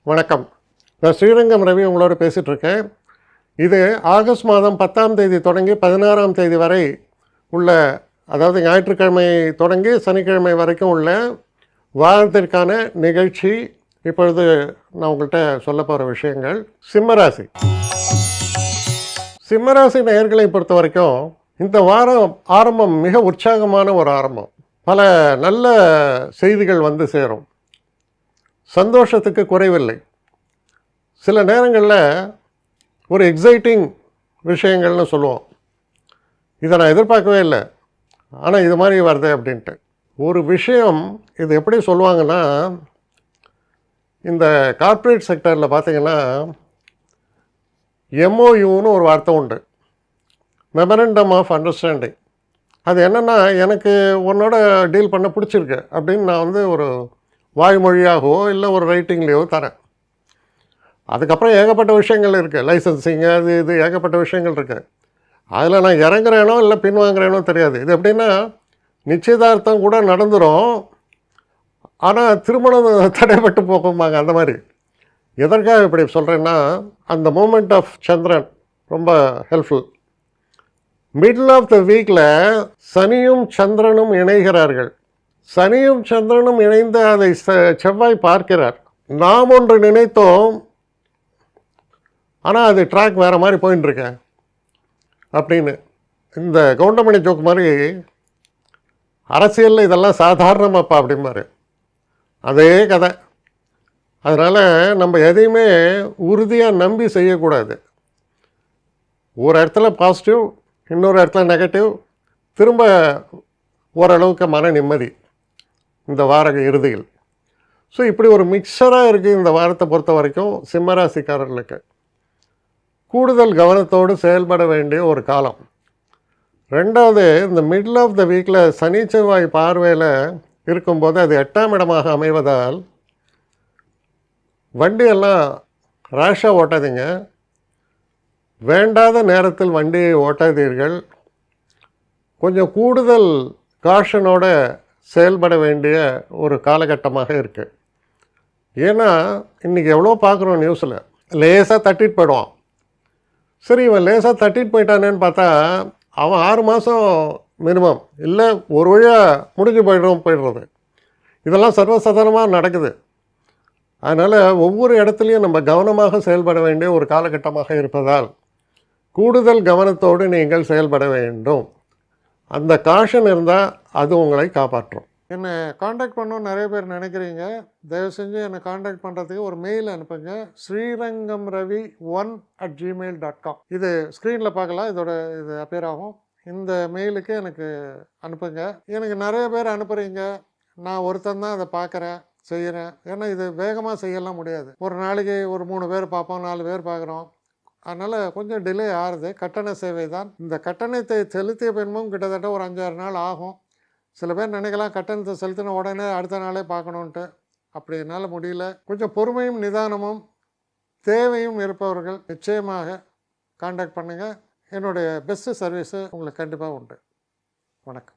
வணக்கம். நான் ஸ்ரீரங்கம் ரவி உங்களோட பேசிகிட்டு இருக்கேன். இது ஆகஸ்ட் மாதம் 10ஆம் தேதி தொடங்கி 16ஆம் தேதி வரை உள்ள, அதாவது ஞாயிற்றுக்கிழமை தொடங்கி சனிக்கிழமை வரைக்கும் உள்ள வாரத்திற்கான நிகழ்ச்சி. இப்பொழுது நான் உங்கள்கிட்ட சொல்ல போகிற விஷயங்கள். சிம்மராசி. சிம்மராசி நேயர்களை பொறுத்த வரைக்கும் இந்த வாரம் ஆரம்பம் மிக உற்சாகமான ஒரு ஆரம்பம். பல நல்ல செய்திகள் வந்து சேரும். சந்தோஷத்துக்கு குறைவில்லை. சில நேரங்களில் ஒரு எக்ஸைட்டிங் விஷயங்கள்னு சொல்லுவோம். இதை நான் எதிர்பார்க்கவே இல்லை, ஆனால் இது மாதிரி வருது அப்படின்ட்டு ஒரு விஷயம். இது எப்படி சொல்லுவாங்கன்னா, இந்த கார்ப்பரேட் செக்டரில் பார்த்திங்கன்னா எம்ஓயூன்னு ஒரு வார்த்தை உண்டு, மெமரண்டம் ஆஃப் அண்டர்ஸ்டாண்டிங். அது என்னென்னா, எனக்கு உன்னோட டீல் பண்ண பிடிச்சிருக்கு அப்படின்னு நான் வந்து ஒரு வாய்மொழியாகவோ இல்லை ஒரு ரைட்டிங்லேயோ தரேன். அதுக்கப்புறம் ஏகப்பட்ட விஷயங்கள் இருக்குது, லைசன்சிங்கு அது இது ஏகப்பட்ட விஷயங்கள் இருக்குது. அதில் நான் இறங்குறேனோ இல்லை பின்வாங்குறேனோ தெரியாது. இது எப்படின்னா, நிச்சயதார்த்தம் கூட நடந்துடும், ஆனால் திருமணம் தடைப்பட்டு போகும்பாங்க. அந்த மாதிரி. எதற்காக இப்படி சொல்கிறேன்னா, அந்த மூமெண்ட் ஆஃப் சந்திரன் ரொம்ப ஹெல்ப்ஃபுல். மிடில் ஆஃப் த வீக்கில் சனியும் சந்திரனும் இணைகிறார்கள். சனியும் சந்திரனும் இணைந்து அதை செவ்வாய் பார்க்கிறார். நாம் ஒன்று நினைத்தோம், ஆனால் அது ட்ராக் வேறு மாதிரி போயின்ட்டுருக்கேன் அப்படின்னு. இந்த கவுண்டமணி ஜோக் மாதிரி, அரசியலில் இதெல்லாம் சாதாரணமாப்பா அப்படிம்பாரு. அதே கதை. அதனால் நம்ம எதையுமே உறுதியாக நம்பி செய்யக்கூடாது. ஒரு இடத்துல பாசிட்டிவ், இன்னொரு இடத்துல நெகட்டிவ், திரும்ப ஓரளவுக்கு மன நிம்மதி இந்த வார இறுதியில். ஸோ இப்படி ஒரு மிக்சராக இருக்குது இந்த வாரத்தை பொறுத்த வரைக்கும். சிம்மராசிக்காரர்களுக்கு கூடுதல் கவனத்தோடு செயல்பட வேண்டிய ஒரு காலம். ரெண்டாவது, இந்த மிடில் ஆஃப் த வீக்கில் சனி செவ்வாய் பார்வையில் இருக்கும்போது அது 8ஆம் இடமாக அமைவதால் வண்டியெல்லாம் ரேஷாக ஓட்டாதீங்க. வேண்டாத நேரத்தில் வண்டியை ஓட்டாதீர்கள். கொஞ்சம் கூடுதல் காஷனோட செயல்பட வேண்டிய ஒரு காலகட்டமாக இருக்குது. ஏன்னா இன்றைக்கி எவ்வளோ பார்க்குறோம் நியூஸில், லேசாக தட்டிட்டு போயிடுவான். சரி, இவன் லேசாக தட்டிட்டு போயிட்டானேன்னு பார்த்தா அவன் 6 மாதம் மினிமம், இல்லை ஒரு வழியாக முடிஞ்சு போயிடுறது. இதெல்லாம் சர்வசாதாரணமாக நடக்குது. அதனால் ஒவ்வொரு இடத்துலையும் நம்ம கவனமாக செயல்பட வேண்டிய ஒரு காலகட்டமாக இருப்பதால் கூடுதல் கவனத்தோடு நீங்கள் செயல்பட வேண்டும். அந்த காஷன் இருந்தால் அது உங்களை காப்பாற்றும். என்னை காண்டாக்ட் பண்ணணும்னு நிறைய பேர் நினைக்கிறீங்க. தயவு செஞ்சு என்னை காண்டாக்ட் பண்ணுறதுக்கு ஒரு மெயில் அனுப்புங்க. srirangamravi1@gmail.com. இது ஸ்க்ரீனில் பார்க்கலாம், இது அப்பியர் ஆகும். இந்த மெயிலுக்கு எனக்கு அனுப்புங்க. எனக்கு நிறைய பேர் அனுப்புகிறீங்க, நான் ஒருத்தன் தான் அதை பார்க்குறேன், செய்கிறேன். ஏன்னா இது வேகமாக செய்யலாம் முடியாது. ஒரு நாளைக்கு ஒரு 3 பேர் பார்ப்போம், 4 பேர் பார்க்குறோம். அதனால் கொஞ்சம் டிலே ஆகுது. கட்டண சேவை தான். இந்த கட்டணத்தை செலுத்திய பின்பும் கிட்டத்தட்ட ஒரு 5-6 நாள் ஆகும். சில பேர் நினைக்கலாம் கட்டணத்தை செலுத்தின உடனே அடுத்த நாளே பார்க்கணுன்ட்டு. அப்படி என்னால் முடியல. கொஞ்சம் பொறுமையும் நிதானமும் தேவையும் இருப்பவர்கள் நிச்சயமாக காண்டாக்ட் பண்ணுங்கள். என்னுடைய பெஸ்ட்டு சர்வீஸு உங்களுக்கு கண்டிப்பாக உண்டு. வணக்கம்.